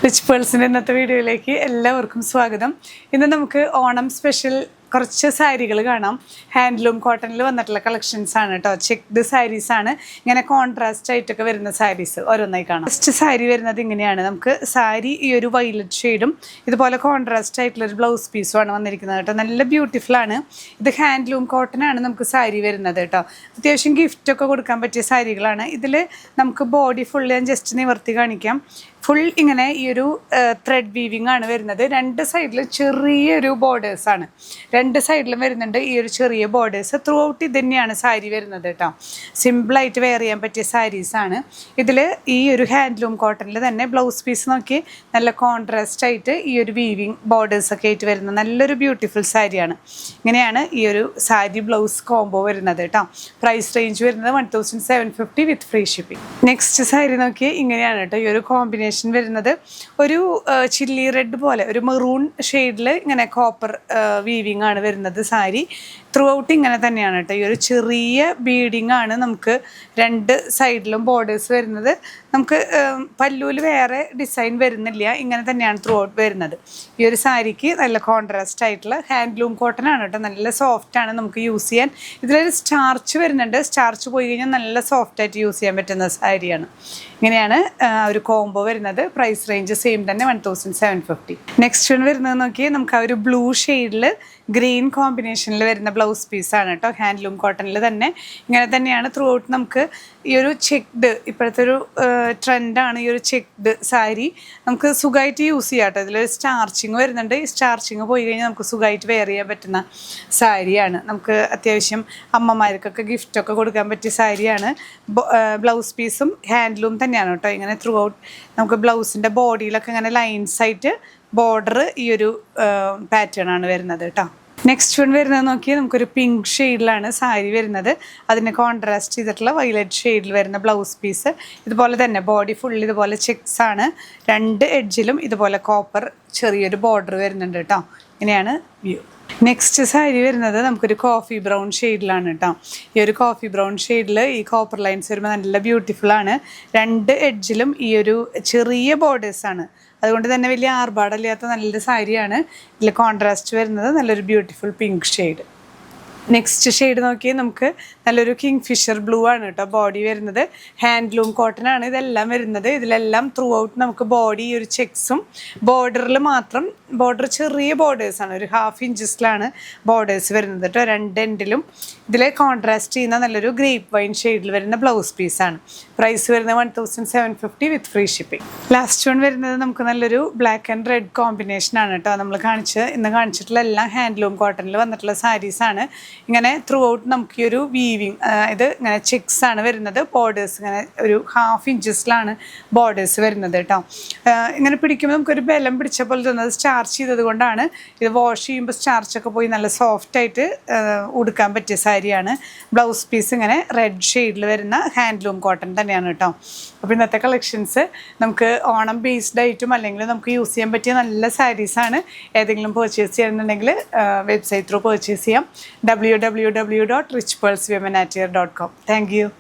Rich പേൾസിൻ്റെ ഇന്നത്തെ വീഡിയോയിലേക്ക് എല്ലാവർക്കും സ്വാഗതം. ഇന്ന് നമുക്ക് ഓണം സ്പെഷ്യൽ കുറച്ച് സാരികൾ കാണാം. ഹാൻഡ്ലൂം കോട്ടണിൽ വന്നിട്ടുള്ള കളക്ഷൻസ് ആണ് കേട്ടോ. ചെക്ക്ഡ് സാരീസ് ആണ്, ഇങ്ങനെ കോൺട്രാസ്റ്റ് ആയിട്ടൊക്കെ വരുന്ന സാരീസ് ഓരോന്നായി കാണാം. ഫസ്റ്റ് സാരി വരുന്നത് ഇങ്ങനെയാണ്. നമുക്ക് സാരി ഈ ഒരു വയലറ്റ് ഷെയ്ഡും ഇതുപോലെ കോൺട്രാസ്റ്റ് ആയിട്ടുള്ള ഒരു ബ്ലൗസ് പീസും ആണ് വന്നിരിക്കുന്നത് കേട്ടോ. നല്ല ബ്യൂട്ടിഫുൾ ആണ്. ഇത് ഹാൻഡ്ലൂം കോട്ടൺ ആണ് നമുക്ക് സാരി വരുന്നത് കേട്ടോ. അത്യാവശ്യം ഗിഫ്റ്റൊക്കെ കൊടുക്കാൻ പറ്റിയ സാരികളാണ്. ഇതിൽ നമുക്ക് ബോഡി ഫുൾ ഞാൻ ജസ്റ്റ് നിവർത്തി കാണിക്കാം. ഫുൾ ഇങ്ങനെ ഈ ഒരു ത്രെഡ് വീവിങ് ആണ് വരുന്നത്. രണ്ട് സൈഡിലും ചെറിയൊരു ബോർഡേഴ്സാണ്, രണ്ട് സൈഡിലും വരുന്നുണ്ട് ഈ ഒരു ചെറിയ ബോർഡേഴ്സ്. ത്രൂ ഔട്ട് ഇത് തന്നെയാണ് സാരി വരുന്നത് കേട്ടോ. സിമ്പിളായിട്ട് വെയർ ചെയ്യാൻ പറ്റിയ സാരീസാണ്. ഇതിൽ ഈ ഒരു ഹാൻഡ്ലൂം കോട്ടണിൽ തന്നെ ബ്ലൗസ് പീസ് നോക്കി നല്ല കോൺട്രാസ്റ്റ് ആയിട്ട് ഈ ഒരു വീവിങ് ബോർഡേഴ്സൊക്കെ ആയിട്ട് വരുന്ന നല്ലൊരു ബ്യൂട്ടിഫുൾ സാരിയാണ്. ഇങ്ങനെയാണ് ഈ ഒരു സാരി ബ്ലൗസ് കോംബോ വരുന്നത് കേട്ടോ. പ്രൈസ് റേഞ്ച് വരുന്നത് 1750 വിത്ത് ഫ്രീ ഷിപ്പിംഗ്. നെക്സ്റ്റ് സാരി നോക്കി ഇങ്ങനെയാണ് കേട്ടോ. ഈ ഒരു കോമ്പിനേഷൻ വരുന്നത് ഒരു ചില്ലി റെഡ് പോലെ ഒരു മെറൂൺ ഷെയ്ഡിൽ ഇങ്ങനെ കോപ്പർ വീവിങ് ആണ് വരുന്നത് സാരി. ത്രൂ ഔട്ട് ഇങ്ങനെ തന്നെയാണ് കേട്ടോ. ഈ ഒരു ചെറിയ ബീഡിങ് ആണ് നമുക്ക് രണ്ട് സൈഡിലും ബോർഡേഴ്സ് വരുന്നത്. നമുക്ക് പല്ലൂൽ വേറെ ഡിസൈൻ വരുന്നില്ല, ഇങ്ങനെ തന്നെയാണ് ത്രൂ ഔട്ട് വരുന്നത്. ഈ ഒരു സാരിക്ക് നല്ല കോൺട്രാസ്റ്റ് ആയിട്ടുള്ള ഹാൻഡ്ലൂം കോട്ടൺ ആണ് കേട്ടോ. നല്ല സോഫ്റ്റ് ആണ്, നമുക്ക് യൂസ് ചെയ്യാൻ. ഇതിലൊരു സ്റ്റാർച്ച് വരുന്നുണ്ട്. സ്റ്റാർച്ച് പോയി കഴിഞ്ഞാൽ നല്ല സോഫ്റ്റ് ആയിട്ട് യൂസ് ചെയ്യാൻ പറ്റുന്ന സാരിയാണ്. ഇങ്ങനെയാണ് ഒരു കോംബോ വരുന്നത്. പ്രൈസ് റേഞ്ച് സെയിം തന്നെ 1750. നെക്സ്റ്റ് വൺ വരുന്നത് നോക്കി നമുക്ക് ആ ഒരു ബ്ലൂ ഷെയ്ഡിൽ ഗ്രീൻ കോമ്പിനേഷനിൽ വരുന്ന ബ്ലൗസ് പീസാണ് കേട്ടോ. ഹാൻഡ്ലൂം കോട്ടണിൽ തന്നെ ഇങ്ങനെ തന്നെയാണ് ത്രൂ ഔട്ട്. നമുക്ക് ഈ ഒരു ചെക്ക്ഡ് ഇപ്പോഴത്തെ ഒരു ട്രെൻഡാണ് ഈ ഒരു ചെക്ക്ഡ് സാരി. നമുക്ക് സുഖമായിട്ട് യൂസ് ചെയ്യാം കേട്ടോ. ഇതിൽ സ്റ്റാർച്ചിങ് വരുന്നുണ്ട്. ഈ സ്റ്റാർച്ചിങ് പോയി കഴിഞ്ഞാൽ നമുക്ക് സുഖമായിട്ട് വെയർ ചെയ്യാൻ പറ്റുന്ന സാരിയാണ്. നമുക്ക് അത്യാവശ്യം അമ്മമാർക്കൊക്കെ ഗിഫ്റ്റൊക്കെ കൊടുക്കാൻ പറ്റിയ സാരിയാണ്. ബ്ലൗസ് പീസും ഹാൻഡ്ലൂം തന്നെയാണ് കേട്ടോ. ഇങ്ങനെ ത്രൂ ഔട്ട് നമുക്ക് ബ്ലൗസിൻ്റെ ബോഡിയിലൊക്കെ ഇങ്ങനെ ലൈൻസ് ആയിട്ട് ബോർഡർ ഈ ഒരു പാറ്റേൺ ആണ് വരുന്നത് കേട്ടോ. നെക്സ്റ്റ് വൺ വരുന്നത് നോക്കിയാൽ നമുക്കൊരു പിങ്ക് ഷെയ്ഡിലാണ് സാരി വരുന്നത്. അതിന് കോൺട്രാസ്റ്റ് ചെയ്തിട്ടുള്ള വയലറ്റ് ഷെയ്ഡിൽ വരുന്ന ബ്ലൗസ് പീസ്. ഇതുപോലെ തന്നെ ബോഡി ഫുൾ ഇതുപോലെ ചെക്സ് ആണ്. രണ്ട് എഡ്ജിലും ഇതുപോലെ കോപ്പർ ചെറിയൊരു ബോർഡർ വരുന്നുണ്ട് കേട്ടോ. ഇങ്ങനെയാണ് വ്യൂ. നെക്സ്റ്റ് സാരി വരുന്നത് നമുക്കൊരു കോഫി ബ്രൗൺ ഷെയ്ഡിലാണ് കേട്ടോ. ഈ ഒരു കോഫി ബ്രൗൺ ഷെയ്ഡിൽ ഈ കോപ്പർ ലൈൻസ് വരുമ്പോൾ നല്ല ബ്യൂട്ടിഫുൾ ആണ്. രണ്ട് എഡ്ജിലും ഈ ഒരു ചെറിയ ബോർഡേഴ്സാണ്. അതുകൊണ്ട് തന്നെ വലിയ ആർഭാടമില്ലാത്ത നല്ലൊരു സാരിയാണ്. ഇതിൽ കോൺട്രാസ്റ്റ് വരുന്നത് നല്ലൊരു beautiful pink shade. Next shade നോക്കിയാൽ നമുക്ക് നല്ലൊരു കിങ് ഫിഷർ ബ്ലൂ ആണ് കേട്ടോ ബോഡി വരുന്നത്. ഹാൻഡ്ലൂം കോട്ടൺ ആണ് ഇതെല്ലാം വരുന്നത്. ഇതിലെല്ലാം ത്രൂ ഔട്ട് നമുക്ക് ബോഡി ഒരു ചെക്സും ബോർഡറിൽ മാത്രം ബോർഡർ ചെറിയ ബോർഡേഴ്സാണ്. ഒരു 1/2 ഇഞ്ചസിലാണ് ബോർഡേഴ്സ് വരുന്നത് കേട്ടോ. രണ്ട് എൻഡിലും ഇതിൽ കോൺട്രാസ്റ്റ് ചെയ്യുന്ന നല്ലൊരു ഗ്രേപ്പ് വൈൻ ഷെയ്ഡിൽ വരുന്ന ബ്ലൗസ് പീസാണ്. പ്രൈസ് വരുന്നത് 1750 വിത്ത് ഫ്രീ ഷിപ്പിംഗ്. ലാസ്റ്റ് വൺ വരുന്നത് നമുക്ക് നല്ലൊരു ബ്ലാക്ക് ആൻഡ് റെഡ് കോമ്പിനേഷനാണ് കേട്ടോ. നമ്മൾ ഇന്ന് കാണിച്ചിട്ടുള്ള എല്ലാം ഹാൻഡ്ലൂം കോട്ടണിൽ വന്നിട്ടുള്ള സാരീസാണ്. ഇങ്ങനെ ത്രൂ ഔട്ട് നമുക്ക് ഈ ഒരു വീവിങ് ഇത് ഇങ്ങനെ ചെക്സ് ആണ് വരുന്നത്. ബോർഡേഴ്സ് ഇങ്ങനെ ഒരു 1/2 ഇഞ്ചസിലാണ് ബോർഡേഴ്സ് വരുന്നത് കേട്ടോ. ഇങ്ങനെ പിടിക്കുമ്പോൾ നമുക്കൊരു ബലം പിടിച്ച പോലെ തോന്നുന്നത് സ്റ്റാർച്ച് ചെയ്തത് കൊണ്ടാണ്. ഇത് വാഷ് ചെയ്യുമ്പോൾ സ്റ്റാർച്ചൊക്കെ പോയി നല്ല സോഫ്റ്റായിട്ട് ഉടുക്കാൻ പറ്റിയ സാരിയാണ്. ബ്ലൗസ് പീസ് ഇങ്ങനെ റെഡ് ഷെയ്ഡിൽ വരുന്ന ഹാൻഡ്ലൂം കോട്ടൺ തന്നെയാണ് കേട്ടോ. അപ്പോൾ ഇന്നത്തെ കളക്ഷൻസ് നമുക്ക് ഓണം ബേസ്ഡ് ആയിട്ടും അല്ലെങ്കിൽ നമുക്ക് യൂസ് ചെയ്യാൻ പറ്റിയ നല്ല സാരീസാണ്. ഏതെങ്കിലും പർച്ചേസ് ചെയ്യണമെന്നുണ്ടെങ്കിൽ വെബ്സൈറ്റ് ത്രൂ പർച്ചേസ് ചെയ്യാം. www.richpearlswomenatwear.com. Thank you.